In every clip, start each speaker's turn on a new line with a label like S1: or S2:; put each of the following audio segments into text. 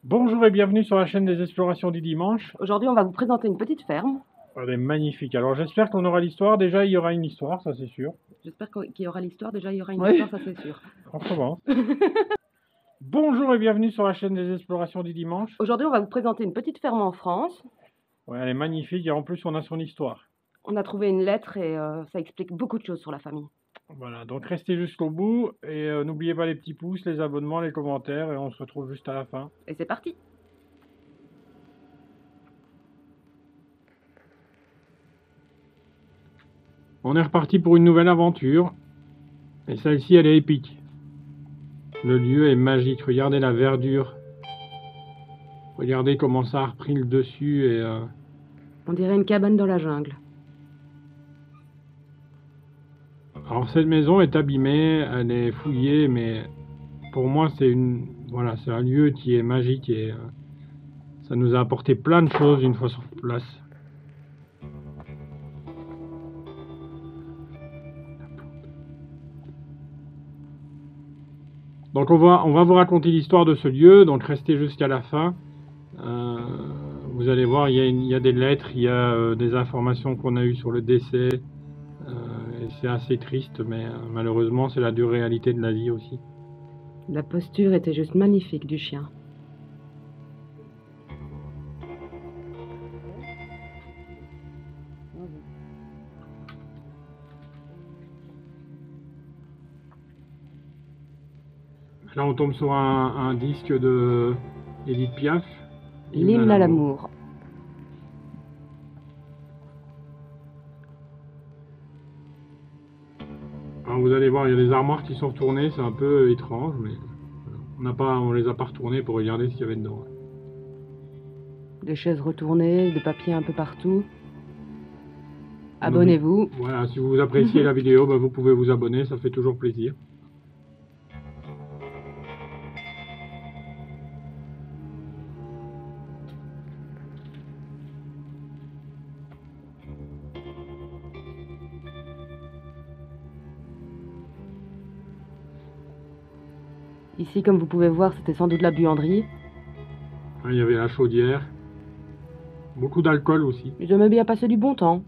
S1: Bonjour et bienvenue sur la chaîne des explorations du dimanche.
S2: Aujourd'hui, on va vous présenter une petite ferme.
S1: Elle est magnifique. Alors j'espère qu'on aura l'histoire. Déjà, il y aura une histoire, ça c'est sûr.
S2: J'espère qu'il y aura l'histoire. Déjà, il y aura une
S1: Oui.
S2: histoire, ça c'est sûr.
S1: On commence. Bonjour et bienvenue sur la chaîne des explorations du dimanche.
S2: Aujourd'hui, on va vous présenter une petite ferme en France.
S1: Ouais, elle est magnifique et en plus on a son histoire.
S2: On a trouvé une lettre et ça explique beaucoup de choses sur la famille.
S1: Voilà, donc restez jusqu'au bout et n'oubliez pas les petits pouces, les abonnements, les commentaires et on se retrouve juste à la fin.
S2: Et c'est parti!
S1: On est reparti pour une nouvelle aventure et celle-ci elle est épique. Le lieu est magique, regardez la verdure. Regardez comment ça a repris le dessus et
S2: On dirait une cabane dans la jungle.
S1: alors cette maison est abîmée, elle est fouillée, mais pour moi c'est c'est un lieu qui est magique et ça nous a apporté plein de choses une fois sur place. Donc on va vous raconter l'histoire de ce lieu, donc restez jusqu'à la fin. Vous allez voir, il y a des lettres, il y a des informations qu'on a eues sur le décès. Et c'est assez triste, mais malheureusement c'est la dure réalité de la vie aussi.
S2: La posture était juste magnifique du chien.
S1: Là on tombe sur un disque de Edith Piaf.
S2: L'hymne à l'amour.
S1: Alors vous allez voir, il y a des armoires qui sont retournées, c'est un peu étrange, mais on les a pas retournées pour regarder ce qu'il y avait dedans.
S2: Des chaises retournées, des papiers un peu partout. Abonnez-vous.
S1: Voilà, si vous appréciez la vidéo, vous pouvez vous abonner, ça fait toujours plaisir.
S2: Ici, comme vous pouvez voir, c'était sans doute la buanderie.
S1: Il y avait la chaudière. Beaucoup d'alcool aussi.
S2: J'aimais bien passer du bon temps.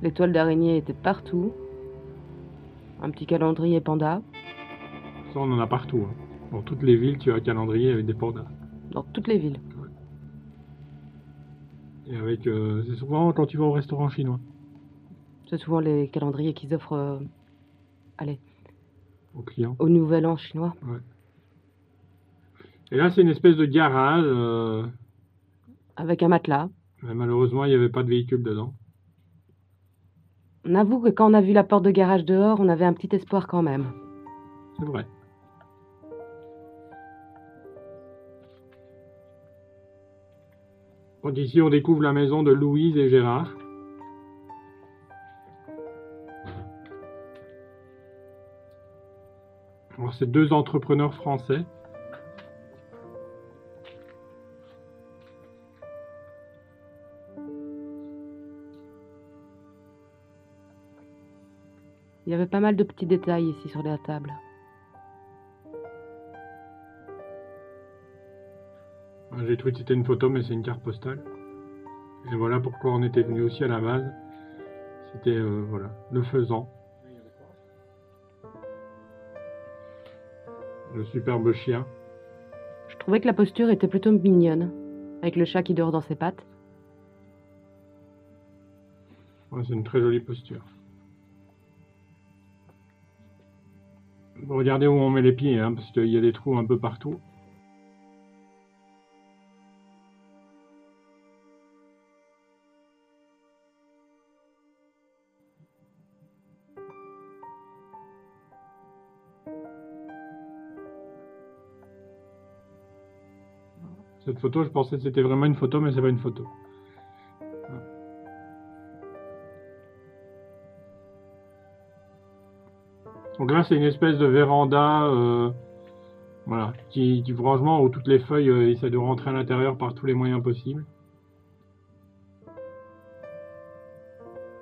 S2: Les toiles d'araignée étaient partout. Un petit calendrier panda.
S1: Ça, on en a partout. Hein. Dans toutes les villes, tu as un calendrier avec des pandas.
S2: Dans toutes les villes.
S1: Ouais. Et avec, c'est souvent quand tu vas au restaurant chinois.
S2: C'est souvent les calendriers qu'ils offrent, allez,
S1: aux clients.
S2: Au Nouvel An chinois.
S1: Ouais. Et là, c'est une espèce de garage.
S2: Avec un matelas.
S1: Mais malheureusement, il n'y avait pas de véhicule dedans.
S2: On avoue que quand on a vu la porte de garage dehors, on avait un petit espoir quand même.
S1: C'est vrai. Donc ici, on découvre la maison de Louise et Gérard. Alors, c'est deux entrepreneurs français.
S2: Il y avait pas mal de petits détails ici sur la table.
S1: J'ai cru que c'était une photo, mais c'est une carte postale. Et voilà pourquoi on était venu aussi à la base. C'était, voilà, le faisan. Le superbe chien.
S2: Je trouvais que la posture était plutôt mignonne, avec le chat qui dort dans ses pattes.
S1: Ouais, c'est une très jolie posture. Bon, regardez où on met les pieds, hein, parce qu'il y a des trous un peu partout. Cette photo, je pensais que c'était vraiment une photo, mais c'est pas une photo. Donc là, c'est une espèce de véranda, voilà, qui franchement, où toutes les feuilles essaient de rentrer à l'intérieur par tous les moyens possibles.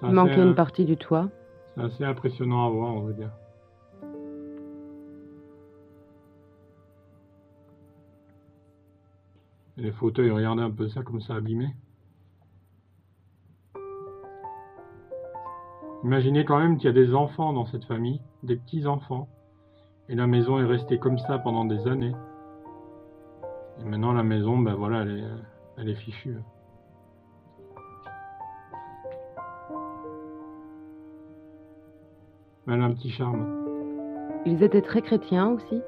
S2: Il manquait une partie du toit.
S1: C'est assez impressionnant à voir, on va dire. Les fauteuils, regardez un peu ça comme ça abîmé. Imaginez quand même qu'il y a des enfants dans cette famille, des petits-enfants. Et la maison est restée comme ça pendant des années. Et maintenant la maison, ben voilà, elle est fichue. Mais elle a un petit charme.
S2: Ils étaient très chrétiens aussi.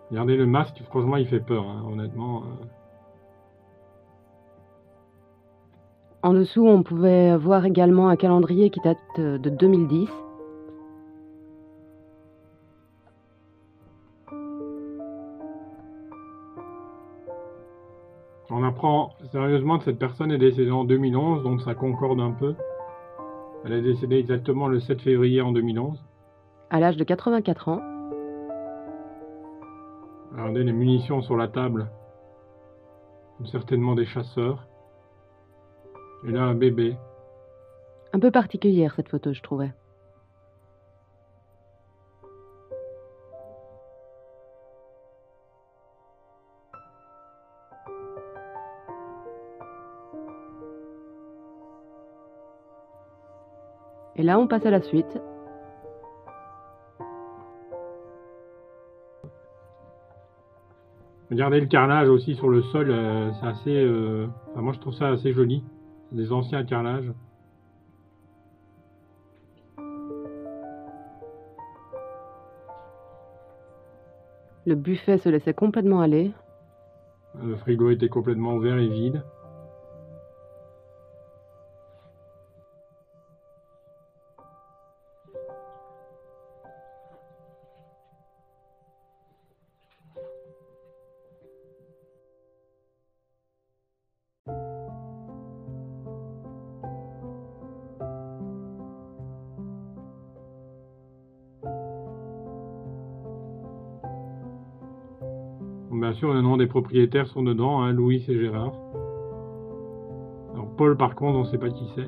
S1: Regardez le masque, franchement il fait peur, hein, honnêtement.
S2: En dessous, on pouvait voir également un calendrier qui date de 2010.
S1: On apprend sérieusement que cette personne est décédée en 2011, donc ça concorde un peu. Elle est décédée exactement le 7 février en 2011.
S2: À l'âge de 84 ans.
S1: Regardez les munitions sur la table. Certainement des chasseurs. Et là, un bébé.
S2: Un peu particulière cette photo, je trouvais. Et là, on passe à la suite.
S1: Regardez le carrelage aussi sur le sol, c'est assez... enfin, moi je trouve ça assez joli. Des anciens carrelages.
S2: Le buffet se laissait complètement aller.
S1: Le frigo était complètement ouvert et vide. Bien sûr, le nom des propriétaires sont dedans, hein, Louis et Gérard. Alors Paul, par contre, on ne sait pas qui c'est.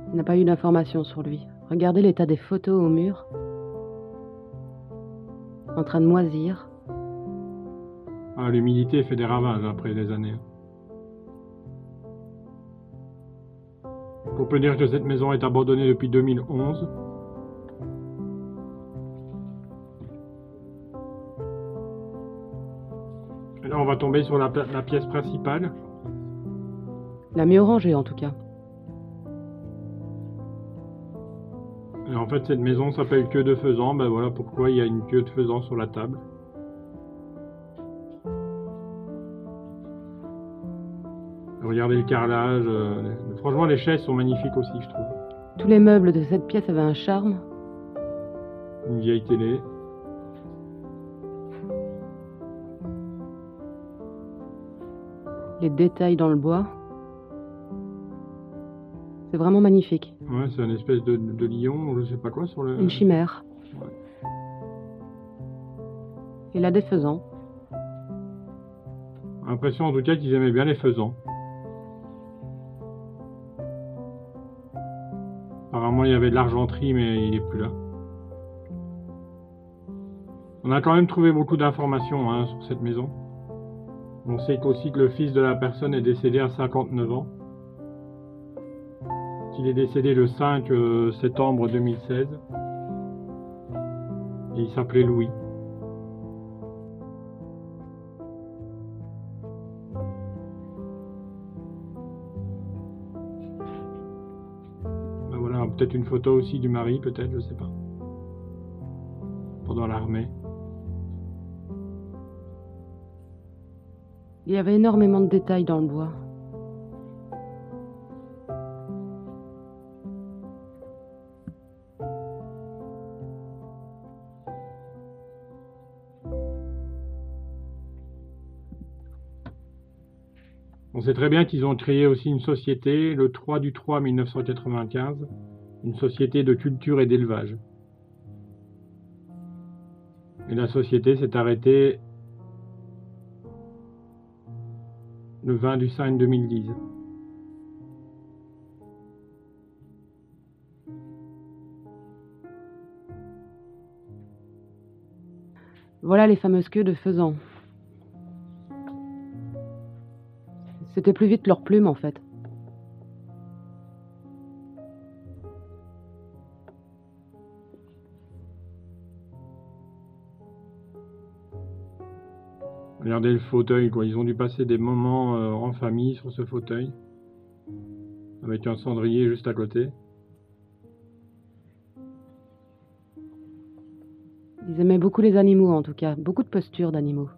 S2: Il n'a pas eu d'informations sur lui. Regardez l'état des photos au mur. En train de moisir.
S1: Ah, l'humidité fait des ravages après des années. On peut dire que cette maison est abandonnée depuis 2011. Et là, on va tomber sur la pièce principale.
S2: La mieux rangée en tout cas.
S1: Et en fait, cette maison s'appelle Queue de Faisan. Ben voilà pourquoi il y a une queue de faisan sur la table. Regardez le carrelage. Franchement, les chaises sont magnifiques aussi, je trouve.
S2: Tous les meubles de cette pièce avaient un charme.
S1: Une vieille télé.
S2: Les détails dans le bois. C'est vraiment magnifique.
S1: Ouais, c'est une espèce de lion, je sais pas quoi, sur le...
S2: Une chimère.
S1: Ouais.
S2: Et là, des faisans.
S1: L'impression en tout cas qu'ils aimaient bien les faisans. Apparemment, il y avait de l'argenterie, mais il n'est plus là. On a quand même trouvé beaucoup d'informations hein, sur cette maison. On sait aussi que le fils de la personne est décédé à 59 ans. Il est décédé le 5 septembre 2016. Et il s'appelait Louis. Ben voilà, peut-être une photo aussi du mari, peut-être, je sais pas. Pendant l'armée.
S2: Il y avait énormément de détails dans le bois.
S1: On sait très bien qu'ils ont créé aussi une société, le 3 du 3 1995, une société de culture et d'élevage. Et la société s'est arrêtée le 20 du 5 2010.
S2: Voilà les fameuses queues de faisans. C'était plus vite leurs plumes en fait.
S1: Regardez le fauteuil, quoi. Ils ont dû passer des moments en famille sur ce fauteuil, avec un cendrier juste à côté.
S2: Ils aimaient beaucoup les animaux en tout cas, beaucoup de postures d'animaux.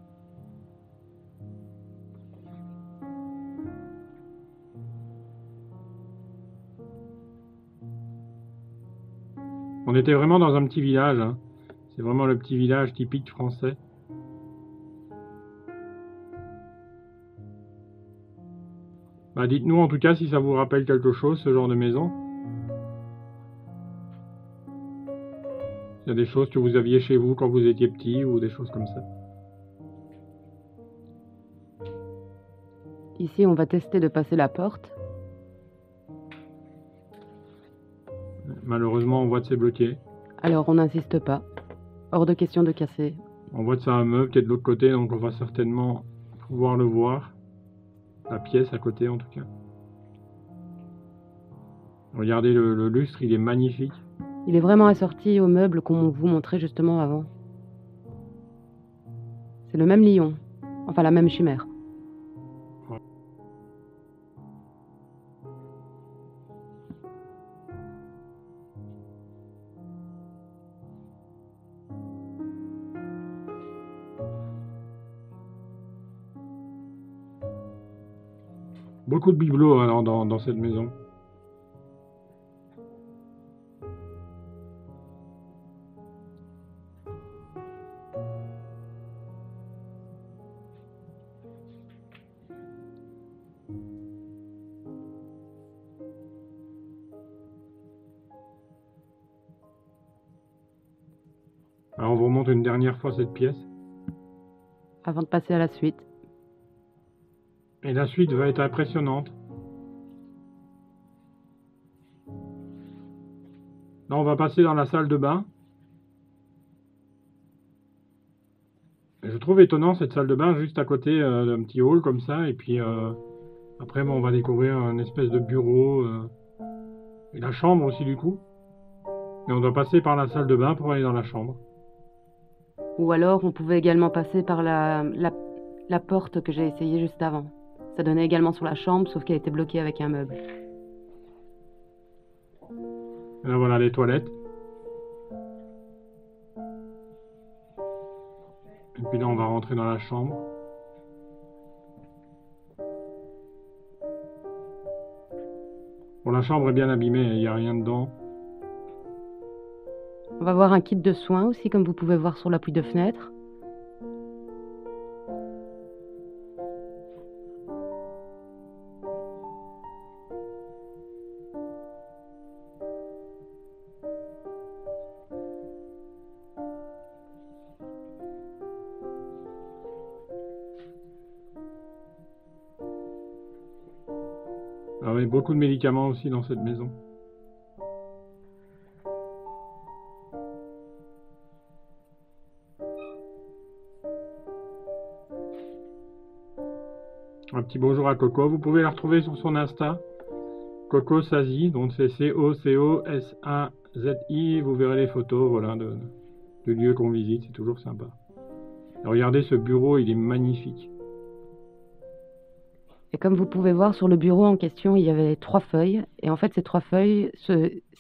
S1: On était vraiment dans un petit village, hein. C'est vraiment le petit village typique français. Bah, dites-nous en tout cas si ça vous rappelle quelque chose, ce genre de maison. Il y a des choses que vous aviez chez vous quand vous étiez petit ou des choses comme ça.
S2: Ici, on va tester de passer la porte.
S1: Malheureusement, on voit que c'est bloqué.
S2: Alors, on n'insiste pas. Hors de question de casser.
S1: On voit que c'est un meuble qui est de l'autre côté, donc on va certainement pouvoir le voir. La pièce à côté, en tout cas. Regardez le lustre, il est magnifique.
S2: Il est vraiment assorti au meuble qu'on vous montrait justement avant. C'est le même lion. Enfin, la même chimère.
S1: Beaucoup de bibelots alors dans cette maison. Alors on vous remonte une dernière fois cette pièce.
S2: Avant de passer à la suite.
S1: Et la suite va être impressionnante. Là, on va passer dans la salle de bain. Et je trouve étonnant cette salle de bain juste à côté d'un petit hall comme ça. Et puis après, bon, on va découvrir un espèce de bureau et la chambre aussi du coup. Et on doit passer par la salle de bain pour aller dans la chambre.
S2: Ou alors, on pouvait également passer par la porte que j'ai essayée juste avant. Ça donnait également sur la chambre, sauf qu'elle était bloquée avec un meuble.
S1: Et là, voilà les toilettes. Et puis là, on va rentrer dans la chambre. Bon, la chambre est bien abîmée, il n'y a rien dedans.
S2: On va voir un kit de soins aussi, comme vous pouvez voir sur l'appui de fenêtre.
S1: Alors, il y a beaucoup de médicaments aussi dans cette maison. Un petit bonjour à Coco. Vous pouvez la retrouver sur son Insta. Coco Sazi, donc c'est C-O-C-O-S-A-Z-I. Vous verrez les photos voilà, de lieux qu'on visite, c'est toujours sympa. Et regardez ce bureau, il est magnifique.
S2: Et comme vous pouvez voir sur le bureau en question, il y avait 3 feuilles. Et en fait, ces 3 feuilles,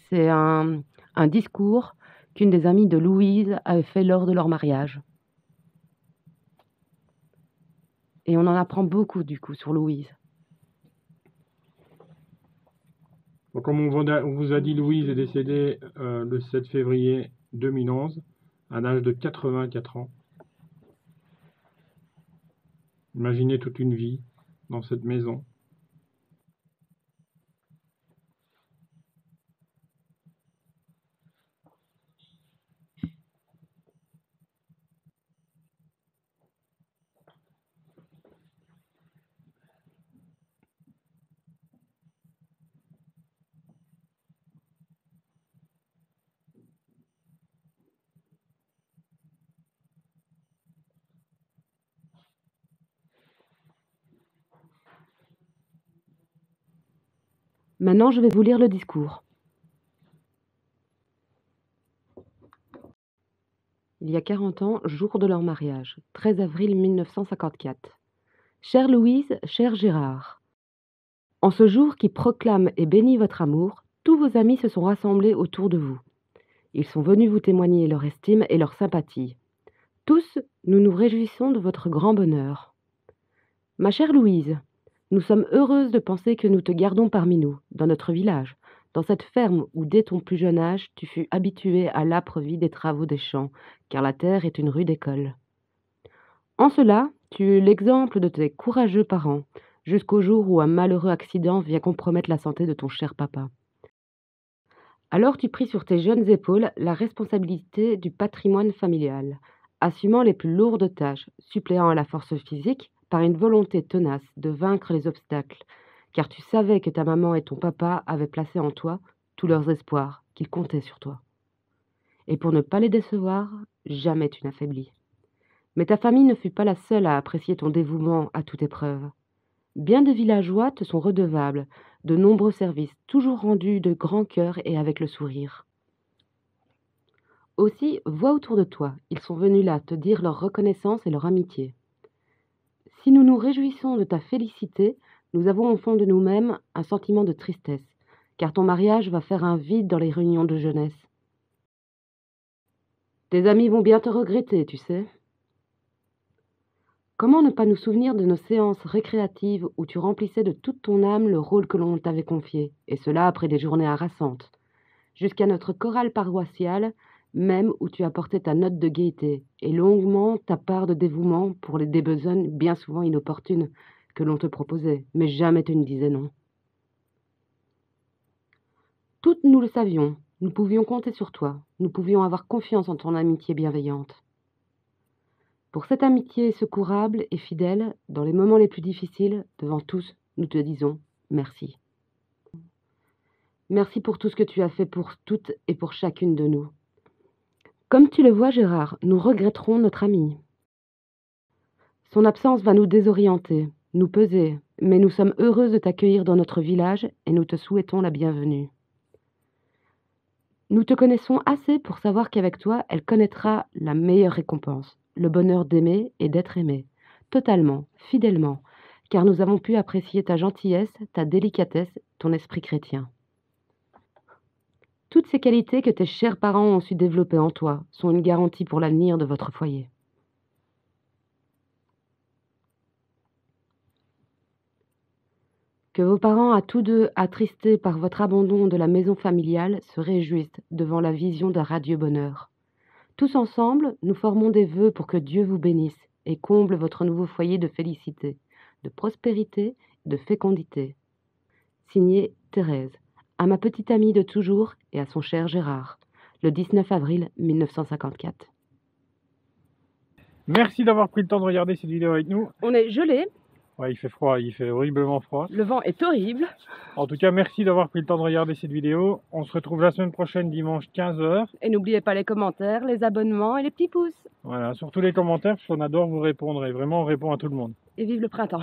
S2: c'est un discours qu'une des amies de Louise avait fait lors de leur mariage. Et on en apprend beaucoup du coup sur Louise.
S1: Donc, comme on vous a dit, Louise est décédée le 7 février 2011, à l'âge de 84 ans. Imaginez toute une vie dans cette maison.
S2: Maintenant, je vais vous lire le discours. Il y a 40 ans, jour de leur mariage, 13 avril 1954. Chère Louise, cher Gérard, en ce jour qui proclame et bénit votre amour, tous vos amis se sont rassemblés autour de vous. Ils sont venus vous témoigner leur estime et leur sympathie. Tous, nous nous réjouissons de votre grand bonheur. Ma chère Louise, nous sommes heureuses de penser que nous te gardons parmi nous, dans notre village, dans cette ferme où dès ton plus jeune âge tu fus habituée à l'âpre vie des travaux des champs, car la terre est une rude école. En cela, tu es l'exemple de tes courageux parents, jusqu'au jour où un malheureux accident vient compromettre la santé de ton cher papa. Alors tu pris sur tes jeunes épaules la responsabilité du patrimoine familial, assumant les plus lourdes tâches, suppléant à la force physique par une volonté tenace de vaincre les obstacles, car tu savais que ta maman et ton papa avaient placé en toi tous leurs espoirs, qu'ils comptaient sur toi. Et pour ne pas les décevoir, jamais tu n'affaiblis. Mais ta famille ne fut pas la seule à apprécier ton dévouement à toute épreuve. Bien des villageois te sont redevables de nombreux services, toujours rendus de grand cœur et avec le sourire. Aussi, vois autour de toi, ils sont venus là te dire leur reconnaissance et leur amitié. Si nous nous réjouissons de ta félicité, nous avons au fond de nous-mêmes un sentiment de tristesse, car ton mariage va faire un vide dans les réunions de jeunesse. Tes amis vont bien te regretter, tu sais. Comment ne pas nous souvenir de nos séances récréatives où tu remplissais de toute ton âme le rôle que l'on t'avait confié, et cela après des journées harassantes, jusqu'à notre chorale paroissiale, même où tu apportais ta note de gaieté, et longuement ta part de dévouement pour des besognes bien souvent inopportunes que l'on te proposait, mais jamais tu ne disais non. Toutes nous le savions, nous pouvions compter sur toi, nous pouvions avoir confiance en ton amitié bienveillante. Pour cette amitié secourable et fidèle, dans les moments les plus difficiles, devant tous, nous te disons merci. Merci pour tout ce que tu as fait pour toutes et pour chacune de nous. Comme tu le vois, Gérard, nous regretterons notre ami. Son absence va nous désorienter, nous peser, mais nous sommes heureuses de t'accueillir dans notre village et nous te souhaitons la bienvenue. Nous te connaissons assez pour savoir qu'avec toi, elle connaîtra la meilleure récompense, le bonheur d'aimer et d'être aimé, totalement, fidèlement, car nous avons pu apprécier ta gentillesse, ta délicatesse, ton esprit chrétien. Toutes ces qualités que tes chers parents ont su développer en toi sont une garantie pour l'avenir de votre foyer. Que vos parents, à tous deux attristés par votre abandon de la maison familiale, se réjouissent devant la vision d'un radieux bonheur. Tous ensemble, nous formons des vœux pour que Dieu vous bénisse et comble votre nouveau foyer de félicité, de prospérité, de fécondité. Signé Thérèse, à ma petite amie de toujours et à son cher Gérard, le 19 avril 1954.
S1: Merci d'avoir pris le temps de regarder cette vidéo avec nous.
S2: On est gelés,
S1: Ouais, il fait froid, il fait horriblement froid.
S2: le vent est horrible.
S1: En tout cas, merci d'avoir pris le temps de regarder cette vidéo. On se retrouve la semaine prochaine, dimanche 15h.
S2: Et n'oubliez pas les commentaires, les abonnements et les petits pouces.
S1: Voilà, surtout les commentaires, parce qu'on adore vous répondre et vraiment on répond à tout le monde.
S2: Et vive le printemps.